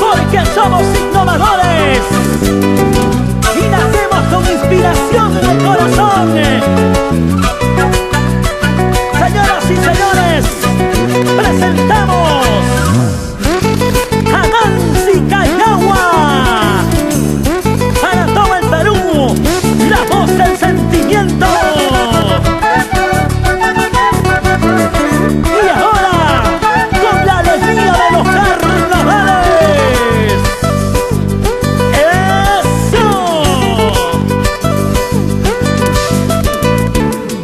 Porque somos innovadores y nacemos con inspiración en el corazón. Señoras y señores, presentamos a Nancy Cayagua, para todo el Perú, la voz del sentimiento. Y ahora, con la alegría de los carnavales. ¡Eso!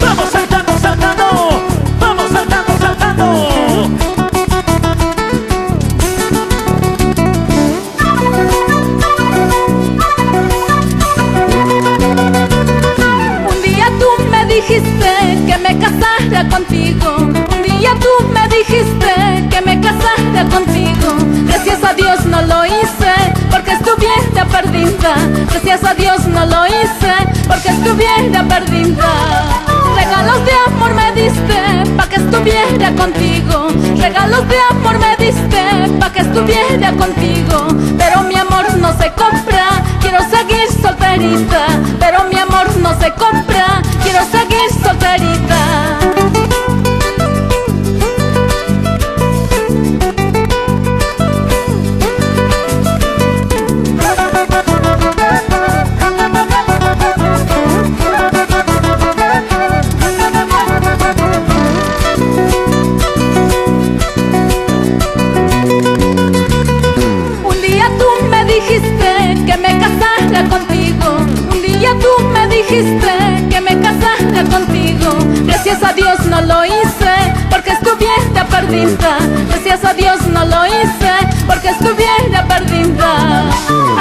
Vamos saltando, saltando, vamos saltando, saltando. Un día tú me dijiste que me casara contigo. Un día tú me dijiste que me casara contigo. Gracias a Dios no lo hice porque estuviera perdida. Gracias a Dios no lo hice porque estuviera perdida. Regalos de amor me diste pa' que estuviera contigo. Regalos de amor me diste pa' que estuviera contigo. Pero mi amor no se compra, quiero seguir solterita. Pero mi amor no se compra, quiero seguir solterita. Un día tú me dijiste que me casara contigo. Un día tú me dijiste que me casara contigo. Gracias a Dios no lo hice porque estuviera perdida. Gracias a Dios no lo hice porque estuviera perdida.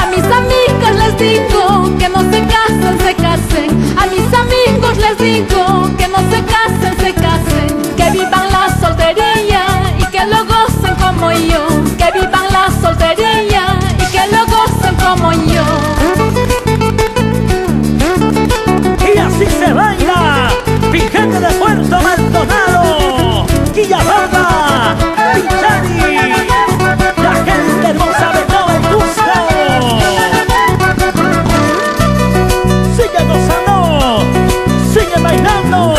A mis amigas les digo que no se casen, se casen. A mis amigos les digo que no se casen, se casen. Que vivan la soltería y que lo gocen como yo. Que vivan la soltería y que lo gocen como yo. Y así se baila, Vigente de Puerto Maldonado, Quillabamba, Pichari, la gente hermosa de todo el Cusco. Sigue gozando, sigue bailando.